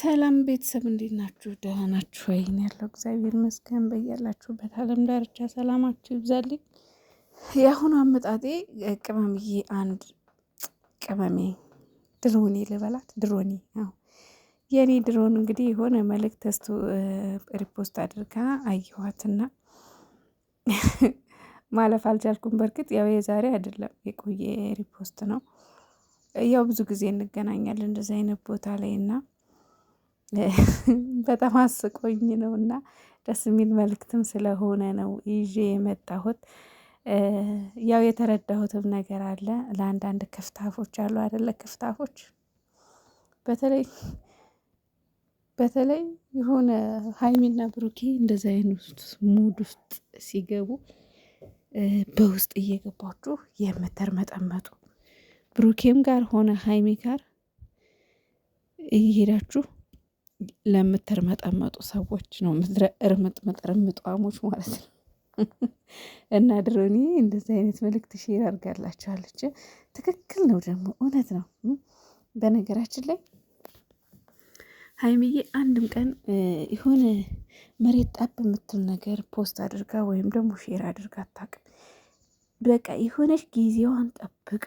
ሰላም ቤተሰብ እንዴት ናችሁ? ደህና ናችሁ ወይ? እኔ ያለው እግዚአብሔር ይመስገን። በያላችሁበት ዓለም ዳርቻ ሰላማችሁ ይብዛልኝ። የአሁኑ አመጣጤ ቅመምዬ አንድ ቅመሜ ድሮኔ ልበላት ድሮኔ የኔ ድሮን እንግዲህ የሆነ መልእክት ተስቶ ሪፖስት አድርጋ አየኋትና ማለፍ አልቻልኩም። በርግጥ ያው የዛሬ አይደለም የቆየ ሪፖስት ነው። ያው ብዙ ጊዜ እንገናኛለን እንደዚህ አይነት ቦታ ላይ እና በጣም አስቆኝ ነው እና ደስ የሚል መልእክትም ስለሆነ ነው ይዤ የመጣሁት። ያው የተረዳሁትም ነገር አለ። ለአንዳንድ ክፍታፎች አሉ አይደለ? ክፍታፎች በተለይ የሆነ ሀይሚና ብሩኬ እንደዚህ አይነት ሙድ ውስጥ ሲገቡ በውስጥ እየገባችሁ የምትርመጠመጡ ብሩኬም ጋር ሆነ ሀይሚ ጋር እየሄዳችሁ ለምትርመጠመጡ ሰዎች ነው ምድረ እርምጥምጥ ማለት ነው። እና ድሮኒ እንደዚህ አይነት መልእክት ሼር አድርጋላችኋለች። ትክክል ነው ደግሞ እውነት ነው። በነገራችን ላይ ሀይሚዬ አንድም ቀን የሆነ መሬት ጠብ የምትል ነገር ፖስት አድርጋ ወይም ደግሞ ሼር አድርጋ አታውቅም። በቃ የሆነች ጊዜዋን ጠብቃ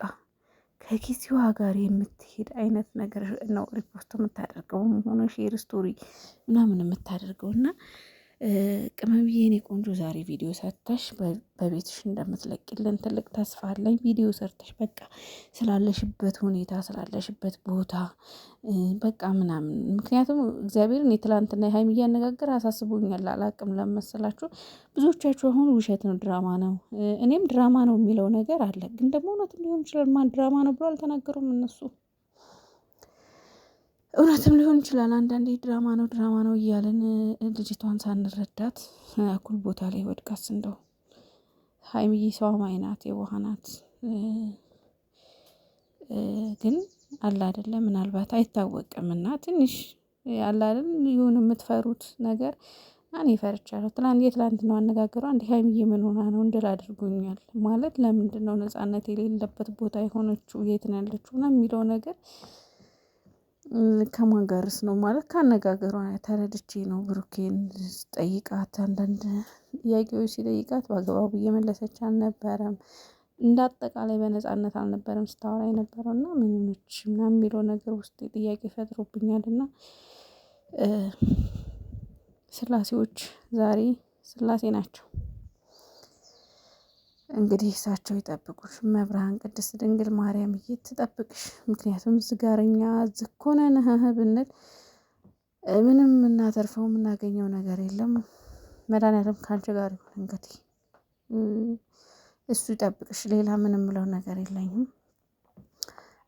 ከጊዜዋ ጋር የምትሄድ አይነት ነገር ነው ሪፖስት የምታደርገው ሆነ ሼር ስቶሪ ምናምን የምታደርገው እና ቅመምዬ የኔ ቆንጆ ዛሬ ቪዲዮ ሰርተሽ በቤትሽ እንደምትለቂልን ትልቅ ተስፋ አለኝ። ቪዲዮ ሰርተሽ በቃ ስላለሽበት ሁኔታ ስላለሽበት ቦታ በቃ ምናምን ምክንያቱም እግዚአብሔርን የትላንትና የሀይሚዬ አነጋገር አሳስቦኛል። አላቅም ለመሰላችሁ ብዙዎቻችሁ አሁን ውሸት ነው ድራማ ነው እኔም ድራማ ነው የሚለው ነገር አለ። ግን ደግሞ እውነትም ሊሆን ይችላል። ማን ድራማ ነው ብሎ አልተናገሩም እነሱ። እውነትም ሊሆን ይችላል። አንዳንዴ ድራማ ነው እያለን ልጅቷን ሳንረዳት እኩል ቦታ ላይ ወድቃስ እንደው ሀይሚዬ ሰው አማኝ ናት፣ የዋህ ናት። ግን አለ አይደለ ምናልባት አይታወቅም እና ትንሽ አለ አይደል ይሁን የምትፈሩት ነገር እኔ ፈርቻለሁ። የትላንትናው አነጋገሯ እንዲህ ሀይሚዬ ምን ሆና ነው እንድል አድርጎኛል። ማለት ለምንድን ነው ነጻነት የሌለበት ቦታ የሆነችው? የት ነው ያለችው? ና የሚለው ነገር ከማን ጋርስ ነው ማለት ከአነጋገሯ ተረድቼ ነው። ብሩኬን ጠይቃት አንዳንድ ጥያቄዎች ሲጠይቃት በአግባቡ እየመለሰች አልነበረም። እንደ አጠቃላይ በነጻነት አልነበረም ስታወራ የነበረው እና ምን ሆነች ምናምን የሚለው ነገር ውስጥ ጥያቄ ፈጥሮብኛል። እና ስላሴዎች ዛሬ ስላሴ ናቸው። እንግዲህ እሳቸው ይጠብቁሽ። መብርሃን ቅድስት ድንግል ማርያም ትጠብቅሽ። ምክንያቱም ዝጋረኛ ዝኮነን ብንል ምንም የምናተርፈው የምናገኘው ነገር የለም። መድኃኒዓለም ካንቺ ጋር ይሁን። እንግዲህ እሱ ይጠብቅሽ። ሌላ ምንም ምለው ነገር የለኝም።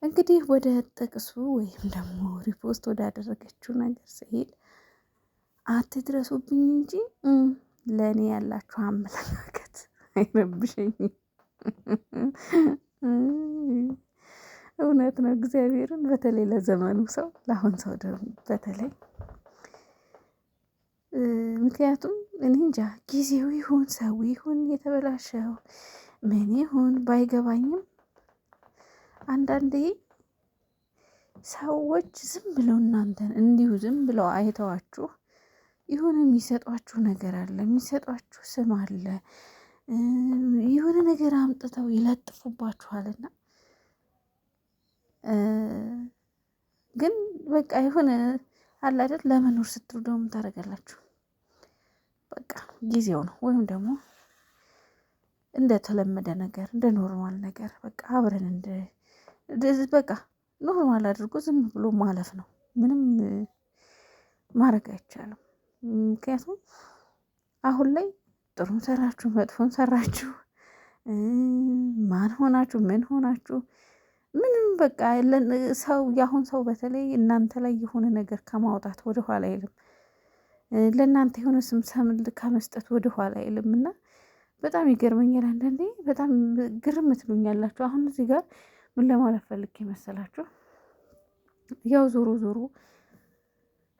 እንግዲህ ወደ ጥቅሱ ወይም ደግሞ ሪፖስት ወዳደረገችው ነገር ስሄድ አትድረሱብኝ እንጂ ለእኔ ያላችሁ አመለካከት አይረብሸኝም። እውነት ነው እግዚአብሔርን በተለይ ለዘመኑ ሰው ለአሁን ሰው ደግሞ በተለይ ምክንያቱም እኔ እንጃ ጊዜው ይሁን ሰው ይሁን የተበላሸው ምን ይሁን ባይገባኝም አንዳንዴ ሰዎች ዝም ብለው እናንተን እንዲሁ ዝም ብለው አይተዋችሁ የሆነ የሚሰጧችሁ ነገር አለ፣ የሚሰጧችሁ ስም አለ፣ የሆነ ነገር አምጥተው ይለጥፉባችኋልና ግን በቃ የሆነ አለ አይደል ለመኖር ስትሉ ደግሞ ታደርጋላችሁ። በቃ ጊዜው ነው ወይም ደግሞ እንደተለመደ ነገር እንደ ኖርማል ነገር በቃ አብረን በቃ ኖርማል አድርጎ ዝም ብሎ ማለፍ ነው። ምንም ማድረግ አይቻልም። ምክንያቱም አሁን ላይ ጥሩም ሰራችሁ መጥፎም ሰራችሁ ማን ሆናችሁ ምን ሆናችሁ ምንም በቃ ሰው የአሁን ሰው በተለይ እናንተ ላይ የሆነ ነገር ከማውጣት ወደ ኋላ አይልም። ለእናንተ የሆነ ስም ከመስጠት ወደ ኋላ አይልም እና በጣም ይገርመኛል። አንዳንዴ በጣም ግርም ትሉኛላችሁ። አሁን እዚህ ጋር ምን ለማለት ፈልጌ መሰላችሁ? ያው ዞሮ ዞሮ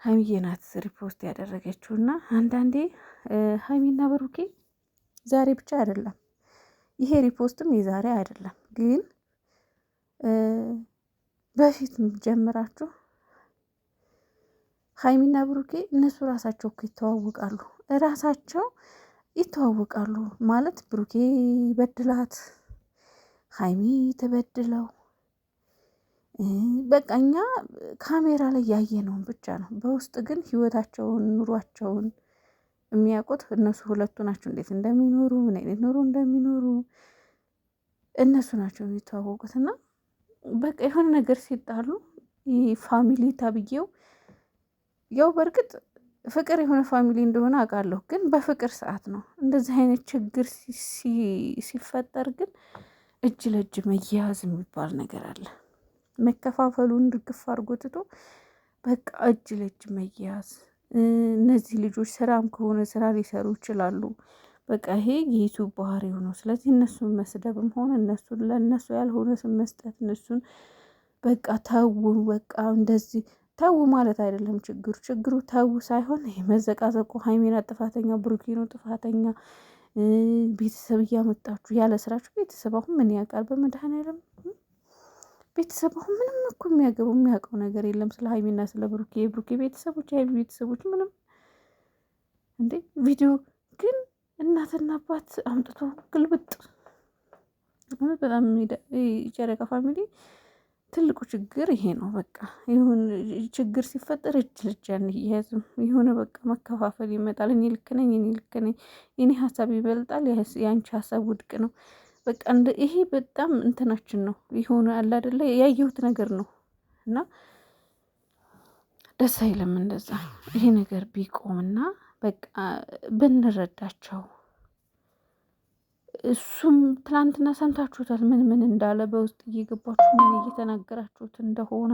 ሀይሚዬ ናት ሪፖስት ያደረገችው እና አንዳንዴ ሀይሚና ብሩኬ ዛሬ ብቻ አይደለም ይሄ ሪፖስትም የዛሬ አይደለም፣ ግን በፊት ጀምራችሁ ሀይሚና ብሩኬ እነሱ ራሳቸው እኮ ይተዋወቃሉ፣ ራሳቸው ይተዋወቃሉ ማለት ብሩኬ በድላት ሀይሚ ተበድለው በቃ እኛ ካሜራ ላይ ያየነውን ብቻ ነው። በውስጥ ግን ህይወታቸውን ኑሯቸውን የሚያውቁት እነሱ ሁለቱ ናቸው። እንዴት እንደሚኖሩ ምን አይነት ኑሮ እንደሚኖሩ እነሱ ናቸው የሚተዋወቁት። እና በቃ የሆነ ነገር ሲጣሉ ፋሚሊ ተብዬው ያው በእርግጥ ፍቅር የሆነ ፋሚሊ እንደሆነ አውቃለሁ፣ ግን በፍቅር ሰዓት ነው እንደዚህ አይነት ችግር ሲፈጠር ግን እጅ ለእጅ መያያዝ የሚባል ነገር አለ። መከፋፈሉን ድግፍ አድርጎ ትቶ በቃ እጅ ለእጅ መያያዝ። እነዚህ ልጆች ስራም ከሆነ ስራ ሊሰሩ ይችላሉ። በቃ ይሄ የዩቱብ ባህሪው ነው። ስለዚህ እነሱን መስደብም ሆነ እነሱን ለእነሱ ያልሆነ ስም መስጠት እነሱን በቃ ተዉ፣ በቃ እንደዚህ ተዉ ማለት አይደለም ችግሩ ተዉ ሳይሆን ይሄ መዘቃዘቁ ሀይሜና ጥፋተኛ ብሩኬ ነው ጥፋተኛ። ቤተሰብ እያመጣችሁ ያለ ስራችሁ ቤተሰብ አሁን ምን ያውቃል? በመድኃኒዓለም ቤተሰብ አሁን ምንም እኮ የሚያውቀው ነገር የለም ስለ ሀይሚና ስለ ብሩኬ። የብሩኬ ቤተሰቦች የሀይሚ ቤተሰቦች ምንም እንዴ። ቪዲዮ ግን እናትና አባት አምጥቶ ግልብጥ። በጣም ጨረቃ ፋሚሊ ትልቁ ችግር ይሄ ነው። በቃ ይሁን ችግር ሲፈጠር እጅ ለእጅ አንያያዝም። የሆነ በቃ መከፋፈል ይመጣል። እኔ ልክ ነኝ፣ እኔ ልክ ነኝ፣ የኔ ሀሳብ ይበልጣል፣ የአንቺ ሀሳብ ውድቅ ነው። በቃ ይሄ በጣም እንትናችን ነው። የሆነ አለ አይደለ ያየሁት ነገር ነው እና ደስ አይልም እንደዛ። ይሄ ነገር ቢቆምና በቃ ብንረዳቸው። እሱም ትናንትና ሰምታችሁታል ምን እንዳለ በውስጥ እየገባችሁ ምን እየተናገራችሁት እንደሆነ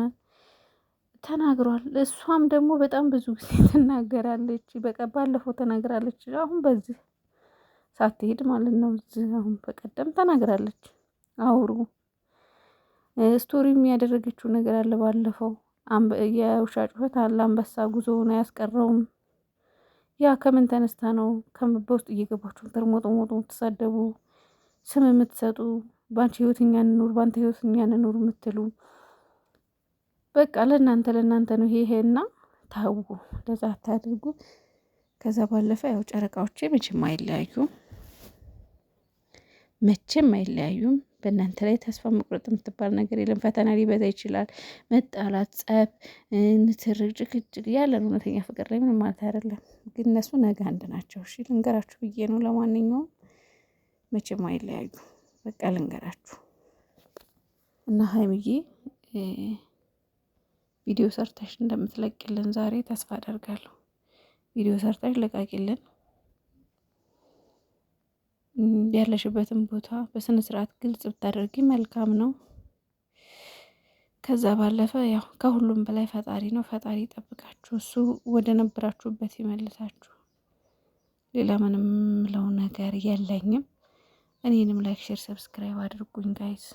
ተናግሯል። እሷም ደግሞ በጣም ብዙ ጊዜ ትናገራለች። በቃ ባለፈው ተናግራለች፣ አሁን በዚህ ሳትሄድ ማለት ነው። አሁን በቀደም ተናግራለች። አውሩ ስቶሪም ያደረገችው ነገር አለ ባለፈው። የውሻ ጩኸት አለ፣ አንበሳ ጉዞውን አያስቀረውም። ያ ከምን ተነስታ ነው በውስጥ እየገባችሁ ተርሞጦሞጦ የምትሳደቡ ስም የምትሰጡ በአንቺ ህይወት እኛ እንኑር በአንተ ህይወት እኛ እንኑር የምትሉ በቃ ለእናንተ ነው ይሄና ታው ለዛ አታድርጉ። ከዛ ባለፈ ያው ጨረቃዎቼ መቼም አይለያዩም። በእናንተ ላይ ተስፋ መቁረጥ የምትባል ነገር የለም። ፈተና ሊበዛ ይችላል፣ መጣላት፣ ጸብ፣ ንትርክ፣ ጭቅጭቅ ያለን እውነተኛ ፍቅር ላይ ምንም ማለት አይደለም። ግን እነሱ ነገ አንድ ናቸው። እሺ ልንገራችሁ ብዬ ነው። ለማንኛውም መቼም አይለያዩ። በቃ ልንገራችሁ እና ሀይሚዬ ቪዲዮ ሰርተሽ እንደምትለቅልን ዛሬ ተስፋ አደርጋለሁ። ቪዲዮ ሰርተሽ ለቃቂልን። ያለሽበትን ቦታ በስነ ስርዓት ግልጽ ብታደርጊ መልካም ነው። ከዛ ባለፈ ያው ከሁሉም በላይ ፈጣሪ ነው። ፈጣሪ ይጠብቃችሁ፣ እሱ ወደ ነበራችሁበት ይመልሳችሁ። ሌላ ምንም ምለው ነገር የለኝም። እኔንም ላይክ፣ ሼር፣ ሰብስክራይብ አድርጉኝ ጋይዝ።